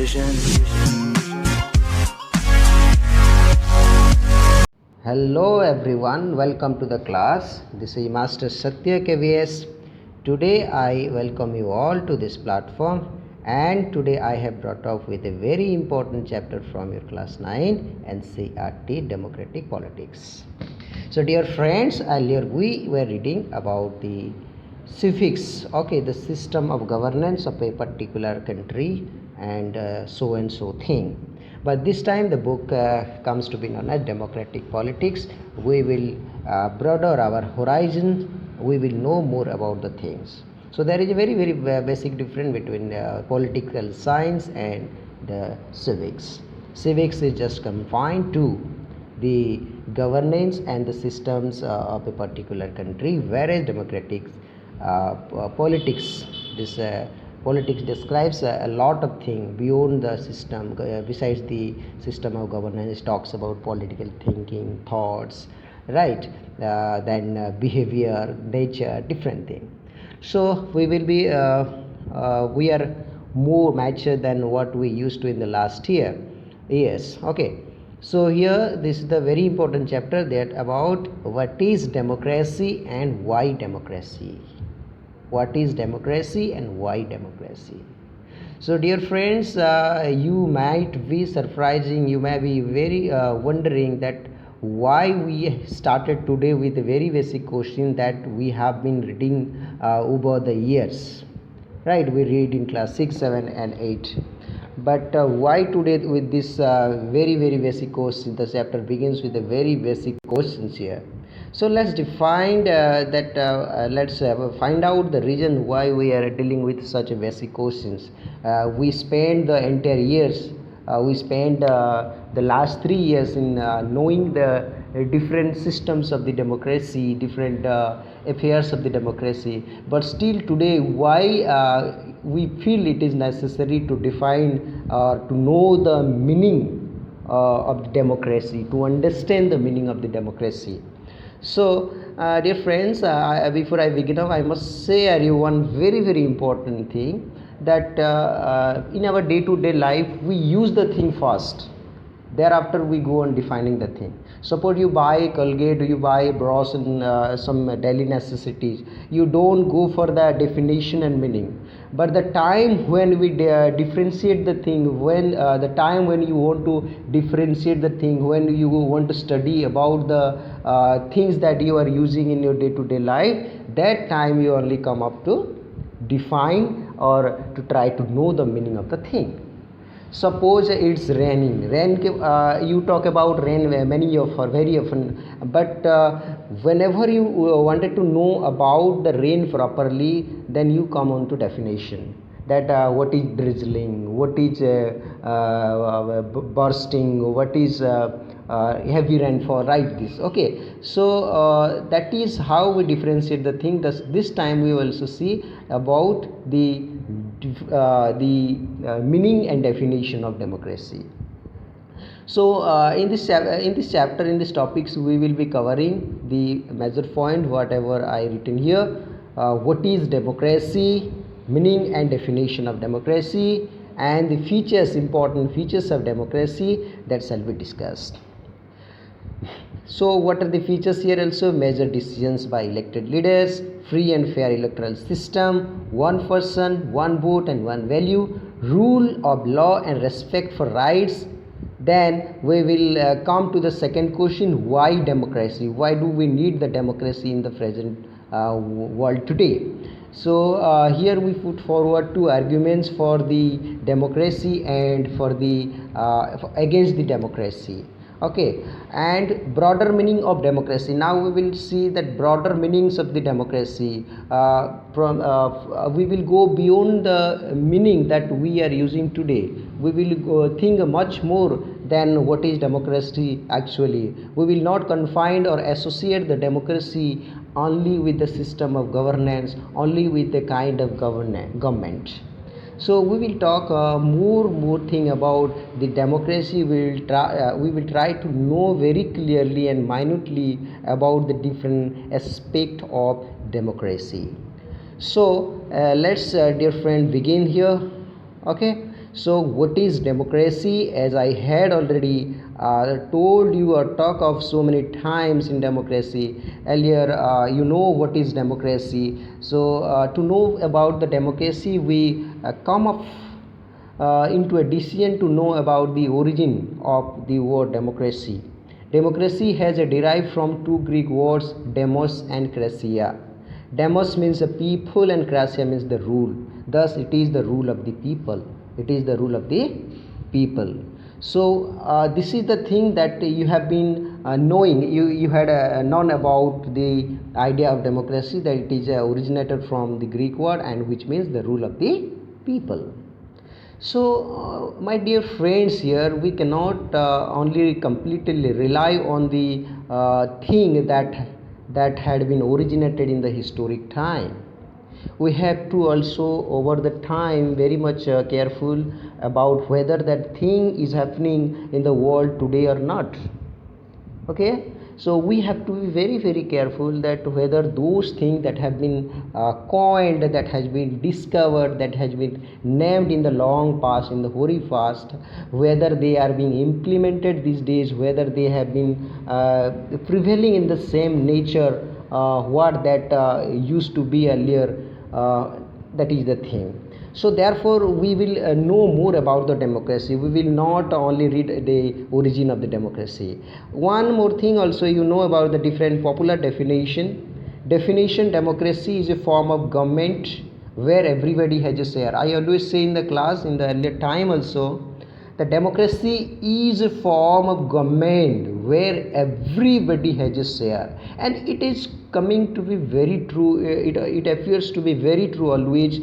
vision. Hello everyone, welcome to the class. This is Master Satya KVS. Today I welcome you all to this platform, and today I have brought up with a very important chapter from your class 9 NCERT Democratic Politics. So dear friends, earlier we were reading about the civics, okay, the system of governance of a particular country and so and so thing. But this time the book comes to be known as Democratic Politics. We will broaden our horizon. We will know more about the things. So there is a very basic difference between political science and the civics. Civics is just confined to the governance and the systems of a particular country, whereas democratic politics, this politics describes a lot of things beyond the system. Besides the system of governance, talks about political thinking, thoughts, right? Then behavior, nature, different thing. So we will be we are more mature than what we used to in the last year. Yes, okay. So here this is the very important chapter that about what is democracy and why democracy. What is democracy and why democracy? So dear friends, you might be surprising, you may be very wondering that why we started today with a very basic question that we have been reading over the years, right? We read in class 6, 7 and 8. But why today with this very basic question? The chapter begins with a very basic questions here. So let's define let's find out the reason why we are dealing with such a basic questions. We spent the entire years, we spent the last 3 years in knowing the different systems of the democracy, different affairs of the democracy. But still today, why we feel it is necessary to define or to know the meaning of the democracy, to understand the meaning of the democracy. So dear friends, before I begin up, I must say you one very important thing, that in our day-to-day life we use the thing first, thereafter we go on defining the thing. Suppose you buy Colgate, you buy brush and some daily necessities, you don't go for the definition and meaning, but the time when we differentiate the thing, when the time when you want to differentiate the thing, when you want to study about the things that you are using in your day-to-day life, that time you only come up to define or to try to know the meaning of the thing. Suppose it's raining, you talk about rain very often, but whenever you wanted to know about the rain properly, then you come on to definition, that what is drizzling, what is bursting, what is heavy rainfall, right? This, okay. So that is how we differentiate the thing. This time we will also see about the meaning and definition of democracy. So in this chapter, in these topics, we will be covering the major point whatever I written here. What is democracy, meaning and definition of democracy, and the features, important features of democracy, that shall be discussed. So what are the features here also? Major decisions by elected leaders, free and fair electoral system, one person, one vote and one value, rule of law and respect for rights. Then we will come to the second question, why democracy? Why do we need the democracy in the present world today? So here we put forward two arguments for the democracy and for the against the democracy. Okay, and broader meaning of democracy. Now we will see that broader meanings of the democracy. We will go beyond the meaning that we are using today. We will think much more than what is democracy actually. We will not confine or associate the democracy only with the system of governance, only with the kind of government. So we will talk more thing about the democracy. We will try to know very clearly and minutely about the different aspect of democracy. So let's dear friend begin here. Okay, So what is democracy? As I had already told you or talk of so many times in democracy earlier, you know what is democracy. So to know about the democracy, we come up into a decision to know about the origin of the word democracy. Democracy has derived from two Greek words, demos and krasia. Demos means the people and krasia means the rule. Thus it is the rule of the people. It is the rule of the people. So this is the thing that you have been knowing. You had known about the idea of democracy, that it is originated from the Greek word and which means the rule of the people. So my dear friends, here we cannot only completely rely on the thing that had been originated in the historic time. We have to also over the time very much careful about whether that thing is happening in the world today or not. Okay, so we have to be very very careful that whether those things that have been coined, that has been discovered, that has been named in the long past, in the hoary past, whether they are being implemented these days, whether they have been prevailing in the same nature what that used to be earlier. That is the thing. So therefore we will know more about the democracy. We will not only read the origin of the democracy. One more thing also, you know about the different popular definition. Democracy is a form of government where everybody has a share. I always say in the class, in the earlier time also, the democracy is a form of government where everybody has a share, and it is coming to be very true. It appears to be very true always.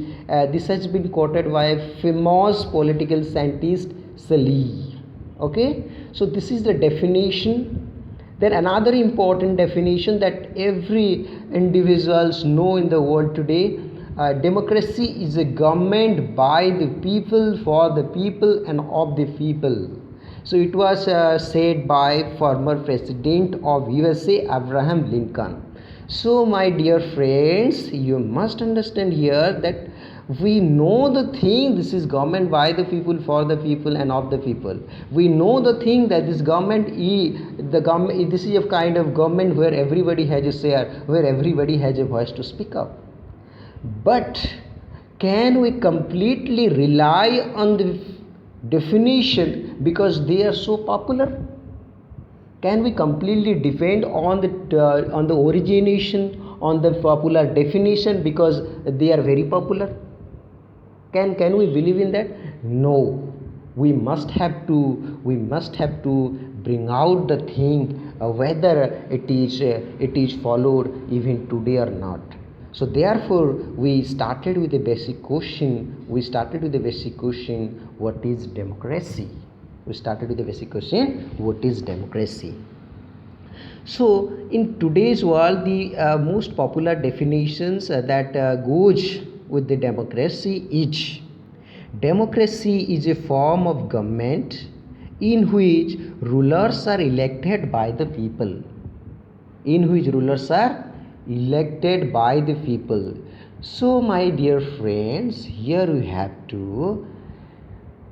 This has been quoted by a famous political scientist, Salih. Okay, so this is the definition. Then another important definition that every individuals know in the world today, democracy is a government by the people, for the people and of the people. So it was said by former president of USA, Abraham Lincoln. So my dear friends, you must understand here that we know the thing, this is government by the people, for the people and of the people. We know the thing that this government this is a kind of government where everybody has a share, where everybody has a voice to speak up. But can we completely rely on the definition because they are so popular? Can we completely depend on the origination, on the popular definition because they are very popular? Can we believe in that? No. We must have to bring out the thing whether it is followed even today or not. So therefore we started with a basic question. What is democracy? What is democracy? So in today's world, the most popular definitions that goes with the democracy is a form of government in which rulers are elected by the people. So my dear friends, here we have to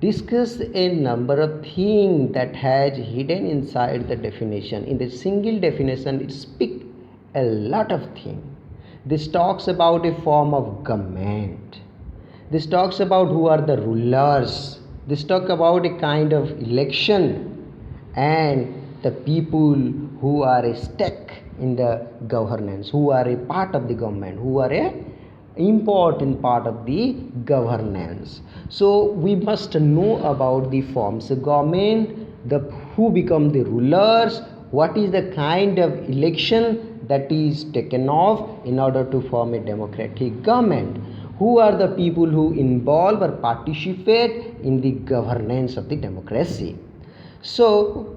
discuss a number of things that has hidden inside the definition. In the single definition, it speaks a lot of things. This talks about a form of government. This talks about who are the rulers. This talks about a kind of election and the people who are a stake in the governance, who are a part of the government, who are a important part of the governance. So we must know about the forms of government, who become the rulers, what is the kind of election that is taken off in order to form a democratic government, who are the people who involve or participate in the governance of the democracy. So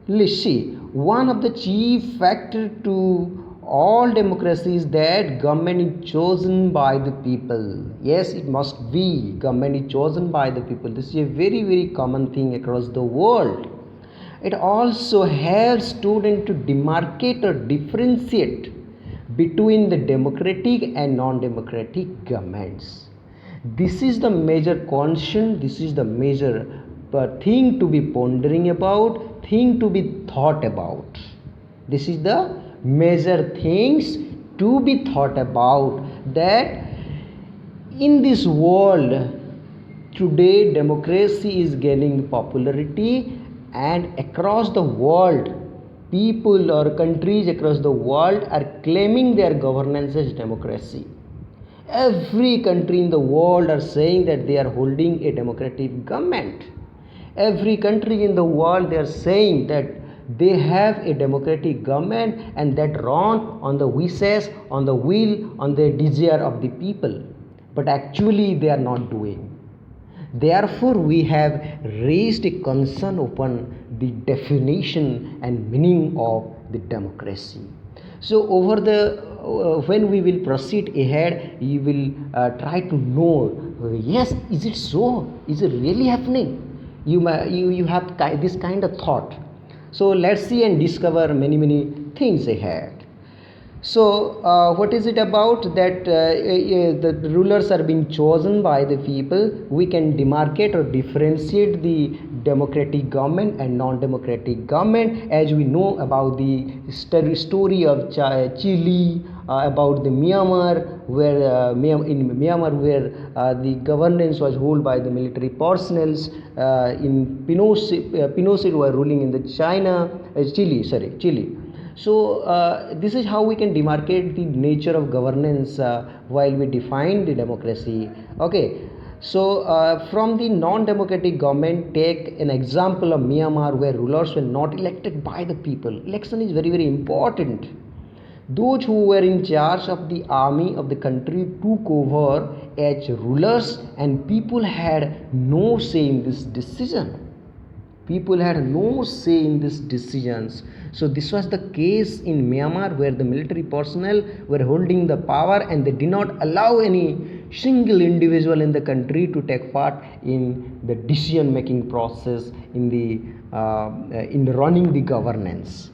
let's see, one of the chief factors to all democracy is that government is chosen by the people. Yes, it must be, government is chosen by the people. This is a very very common thing across the world. It also helps students to demarcate or differentiate between the democratic and non-democratic governments. This is the major concern, this is the major thing to be pondering about, thing to be thought about. This is the major things to be thought about, that in this world today democracy is gaining popularity, and across the world people or countries across the world are claiming their governance as democracy. Every country in the world are saying that they are holding a democratic government. Every country in the world, they are saying that they have a democratic government and that run on the wishes, on the will, on the desire of the people. But actually they are not doing. Therefore, we have raised a concern upon the definition and meaning of the democracy. So over the when we will proceed ahead, you will try to know, yes, is it so? Is it really happening? You have this kind of thought. So let's see and discover many things ahead. So what is it about that the rulers are being chosen by the people? We can demarcate or differentiate the democratic government and non-democratic government, as we know about the story of Chile, about the Myanmar, where in Myanmar where the governance was held by the military personnel. In Pinochet were ruling in the Chile. So this is how we can demarcate the nature of governance while we define the democracy. Okay. So from the non-democratic government, take an example of Myanmar, where rulers were not elected by the people. Election is very important. Those who were in charge of the army of the country took over as rulers, and people had no say in this decision. People had no say in these decisions. So this was the case in Myanmar, where the military personnel were holding the power and they did not allow any single individual in the country to take part in the decision making process, in the running the governance.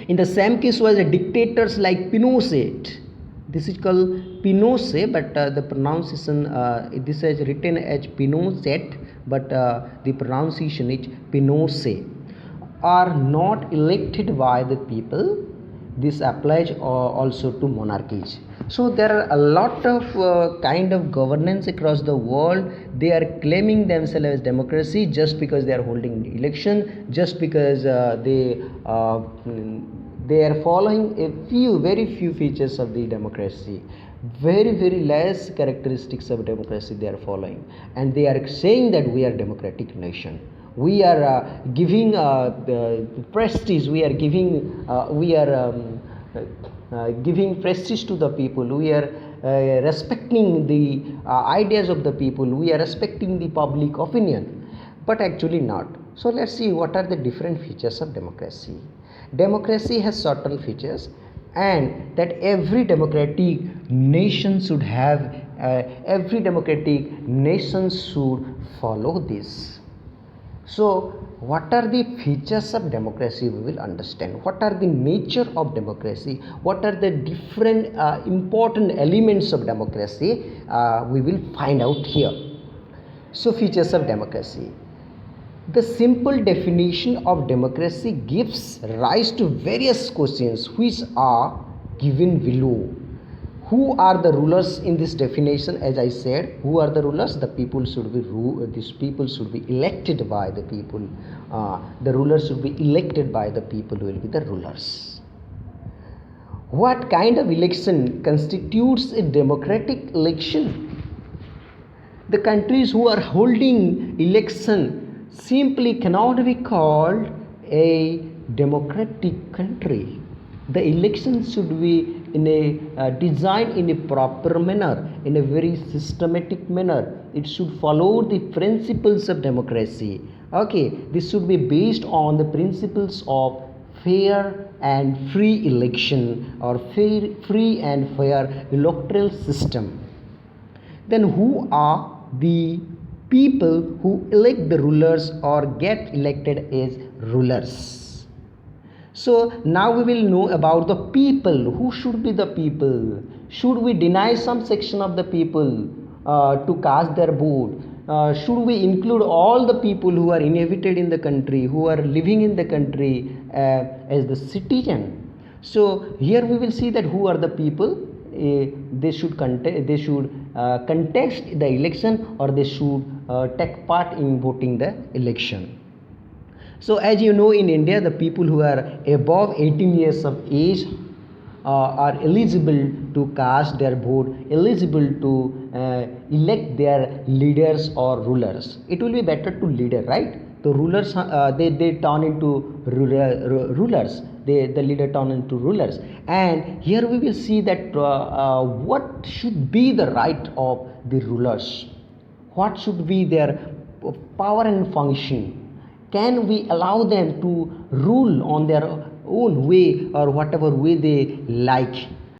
In the same case was dictators like Pinochet. This is called Pinochet, but the pronunciation, this is written as Pinochet, but the pronunciation is Pinochet, are not elected by the people. This applies also to monarchies. So there are a lot of kind of governance across the world. They are claiming themselves as democracy just because they are holding election, just because they are following very few features of the democracy, very less characteristics of democracy they are following, and they are saying that we are democratic nation. We are giving the prestige. We are giving giving prestige to the people. We are respecting the ideas of the people. We are respecting the public opinion, but actually not. So let's see what are the different features of democracy. Democracy has certain features, and that every democratic nation should have, every democratic nation should follow this. So what are the features of democracy? We will understand. What are the nature of democracy? What are the different important elements of democracy? We will find out here. So features of democracy. The simple definition of democracy gives rise to various questions which are given below. Who are the rulers in this definition? As I said, who are the rulers? The people should be these people should be elected by the people. The rulers should be elected by the people who will be the rulers. What kind of election constitutes a democratic election? The countries who are holding election simply cannot be called a democratic country. The elections should be in a designed in a proper manner, in a very systematic manner. It should follow the principles of democracy. Okay, this should be based on the principles of fair and free election, or free and fair electoral system. Then who are the people who elect the rulers or get elected as rulers? So now we will know about the people. Who should be the people? Should we deny some section of the people? to cast their vote? Should we include all the people who are inhabited in the country, who are living in the country as the citizen? So here we will see that who are the people. They should contest the election, or they should take part in voting the election. So as you know, in India, the people who are above 18 years of age are eligible to cast their vote, eligible to elect their leaders or rulers. It will be better to leader, right? The rulers, they turn into rulers. The leader turn into rulers. And here we will see that what should be the right of the rulers. What should be their power and function? Can we allow them to rule on their own way, or whatever way they like?